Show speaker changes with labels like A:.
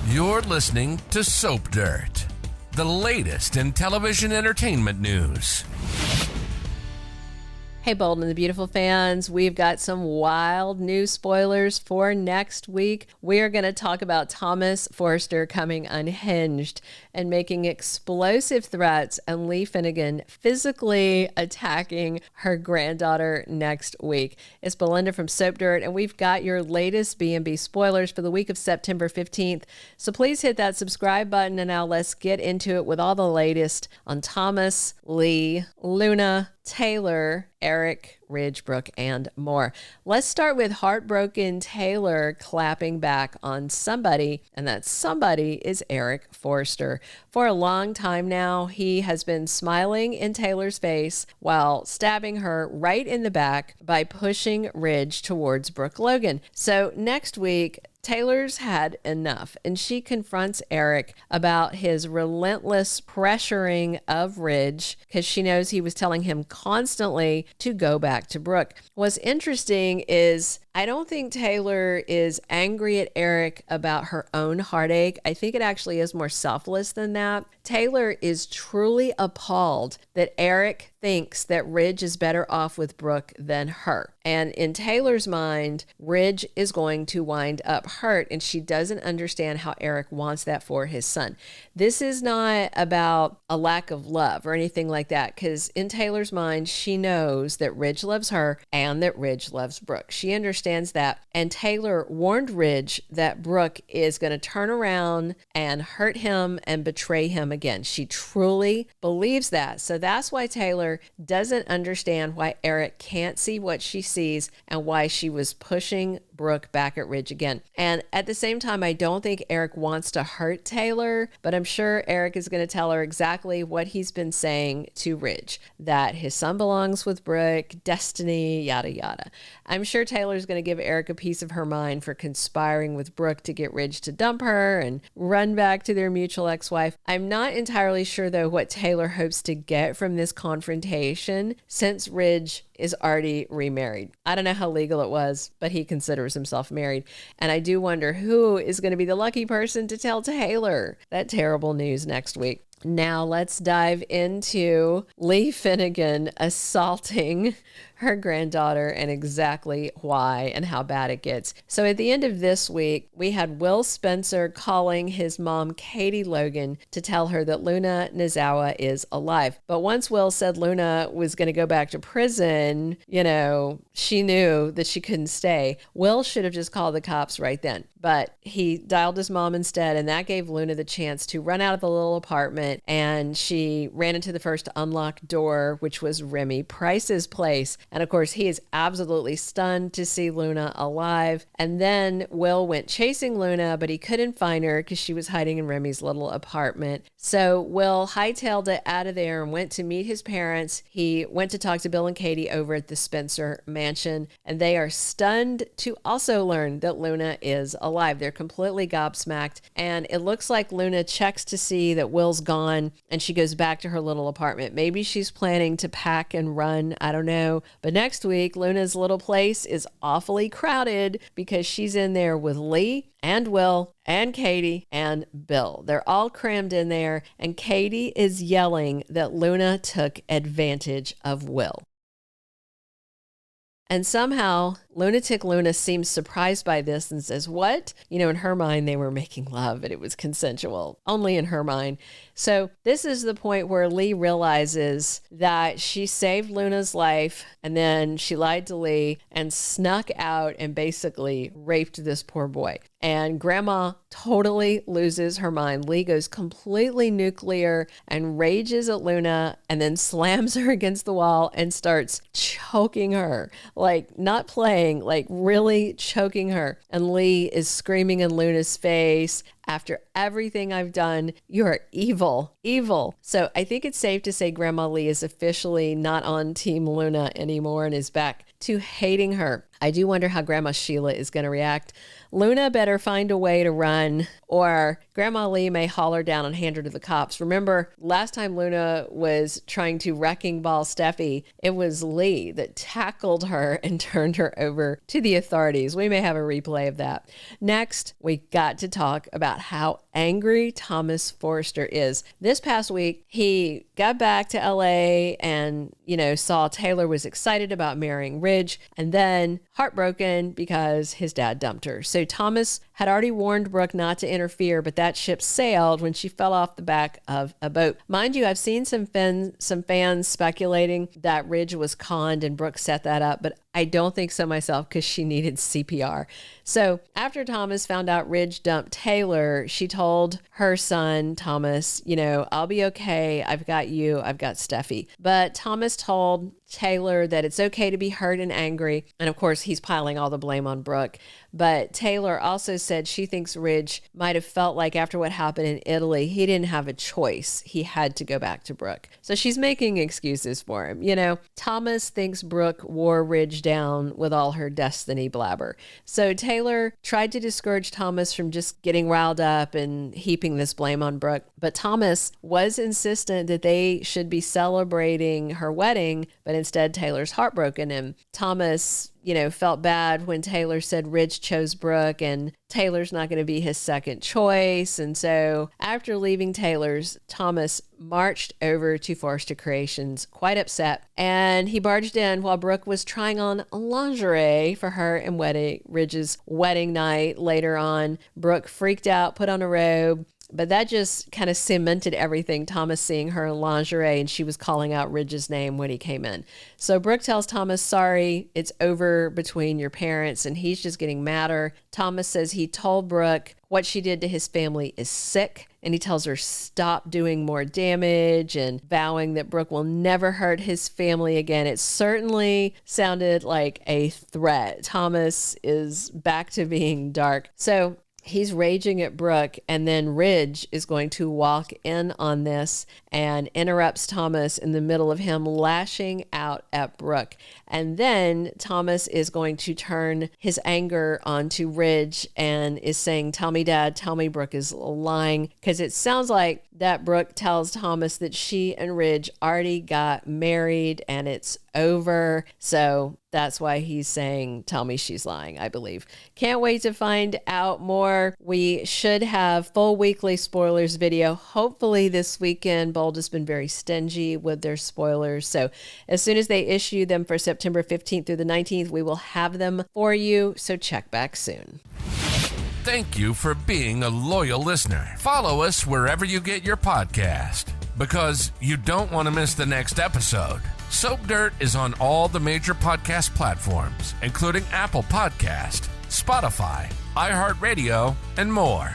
A: You're listening to Soap Dirt, the latest in television entertainment news.
B: Hey, Bold and the Beautiful fans, we've got some wild news spoilers for next week. We are going to talk about Thomas Forrester coming unhinged and making explosive threats, and Li Finnegan physically attacking her granddaughter next week. It's Belinda from Soap Dirt, and we've got your latest B&B spoilers for the week of September 15th. So please hit that subscribe button, and now let's get into it with all the latest on Thomas, Lee, Luna, Taylor, Eric, Ridge, Brooke, and more. Let's start with heartbroken Taylor clapping back on somebody, and that somebody is Eric Forrester. For a long time now, he has been smiling in Taylor's face while stabbing her right in the back by pushing Ridge towards Brooke Logan. So next week, Taylor's had enough, and she confronts Eric about his relentless pressuring of Ridge because she knows he was telling him constantly to go back to Brooke. What's interesting is I don't think Taylor is angry at Eric about her own heartache. I think it actually is more selfless than that. Taylor is truly appalled that Eric thinks that Ridge is better off with Brooke than her. And in Taylor's mind, Ridge is going to wind up hurt, and she doesn't understand how Eric wants that for his son. This is not about a lack of love or anything like that, because in Taylor's mind, she knows that Ridge loves her and that Ridge loves Brooke. She understands that. And Taylor warned Ridge that Brooke is going to turn around and hurt him and betray him again. She truly believes that. So that's why Taylor doesn't understand why Eric can't see what she sees and why she was pushing Brooke back at Ridge again. And at the same time, I don't think Eric wants to hurt Taylor, but I'm sure Eric is going to tell her exactly what he's been saying to Ridge, that his son belongs with Brooke, destiny, yada, yada. I'm sure Taylor's going to give Eric a piece of her mind for conspiring with Brooke to get Ridge to dump her and run back to their mutual ex-wife. I'm not entirely sure, though, what Taylor hopes to get from this confrontation since Ridge is already remarried. I don't know how legal it was, but he considers himself married. And I do wonder who is going to be the lucky person to tell Taylor that terrible news next week. Now let's dive into Li Finnegan assaulting her granddaughter and exactly why and how bad it gets. So at the end of this week, we had Will Spencer calling his mom, Katie Logan, to tell her that Luna Nozawa is alive. But once Will said Luna was going to go back to prison, she knew that she couldn't stay. Will should have just called the cops right then. But he dialed his mom instead, and that gave Luna the chance to run out of the little apartment, and she ran into the first unlocked door, which was Remy Price's place. And of course, he is absolutely stunned to see Luna alive. And then Will went chasing Luna, but he couldn't find her because she was hiding in Remy's little apartment. So Will hightailed it out of there and went to meet his parents. He went to talk to Bill and Katie over at the Spencer mansion, and they are stunned to also learn that Luna is alive. They're completely gobsmacked, and it looks like Luna checks to see that Will's gone, and she goes back to her little apartment. Maybe she's planning to pack and run. I don't know. But next week, Luna's little place is awfully crowded because she's in there with Lee and Will and Katie and Bill. They're all crammed in there, and Katie is yelling that Luna took advantage of Will. And somehow, Lunatic Luna seems surprised by this and says, what? In her mind, they were making love and it was consensual, only in her mind. So this is the point where Lee realizes that she saved Luna's life, and then she lied to Lee and snuck out and basically raped this poor boy. And Grandma totally loses her mind. Lee goes completely nuclear and rages at Luna and then slams her against the wall and starts choking her. Like, not playing, like really choking her. And Lee is screaming in Luna's face, after everything I've done, you're evil, evil. So I think it's safe to say Grandma Lee is officially not on Team Luna anymore and is back to hating her. I do wonder how Grandma Sheila is going to react. Luna better find a way to run, or Grandma Lee may haul her down and hand her to the cops. Remember, last time Luna was trying to wrecking ball Steffi, it was Lee that tackled her and turned her over to the authorities. We may have a replay of that. Next, we got to talk about how angry Thomas Forrester is. This past week, he got back to LA and, saw Taylor was excited about marrying Ridge and then heartbroken because his dad dumped her. So Thomas had already warned Brooke not to interfere, but that ship sailed when she fell off the back of a boat. Mind you, I've seen some fans speculating that Ridge was conned and Brooke set that up, but I don't think so myself because she needed CPR. So after Thomas found out Ridge dumped Taylor, she told her son, Thomas, I'll be okay. I've got you. I've got Steffi. But Thomas told Taylor that it's okay to be hurt and angry. And of course, he's piling all the blame on Brooke. But Taylor also said she thinks Ridge might have felt like after what happened in Italy, he didn't have a choice. He had to go back to Brooke. So she's making excuses for him. Thomas thinks Brooke wore Ridge down with all her destiny blabber. So Taylor tried to discourage Thomas from just getting riled up and heaping this blame on Brooke. But Thomas was insistent that they should be celebrating her wedding, but instead Taylor's heartbroken. And Thomas, felt bad when Taylor said Ridge chose Brooke and Taylor's not going to be his second choice. And so after leaving Taylor's, Thomas marched over to Forrester Creations, quite upset. And he barged in while Brooke was trying on lingerie for her and Ridge's wedding night. Later on, Brooke freaked out, put on a robe. But that just kind of cemented everything, Thomas seeing her in lingerie, and she was calling out Ridge's name when he came in. So Brooke tells Thomas, sorry, it's over between your parents, and he's just getting madder. Thomas says he told Brooke what she did to his family is sick, and he tells her stop doing more damage and vowing that Brooke will never hurt his family again. It certainly sounded like a threat. Thomas is back to being dark. So he's raging at Brooke, and then Ridge is going to walk in on this and interrupts Thomas in the middle of him lashing out at Brooke. And then Thomas is going to turn his anger onto Ridge and is saying, tell me, Dad, tell me Brooke is lying. Because it sounds like that Brooke tells Thomas that she and Ridge already got married and it's over. So that's why he's saying, tell me she's lying, I believe. Can't wait to find out more. We should have full weekly spoilers video, hopefully this weekend. Bold has been very stingy with their spoilers. So as soon as they issue them for September 15th through the 19th, we will have them for you. So check back soon.
A: Thank you for being a loyal listener. Follow us wherever you get your podcast, because you don't want to miss the next episode. Soap Dirt is on all the major podcast platforms, including Apple Podcast, Spotify, iHeartRadio, and more.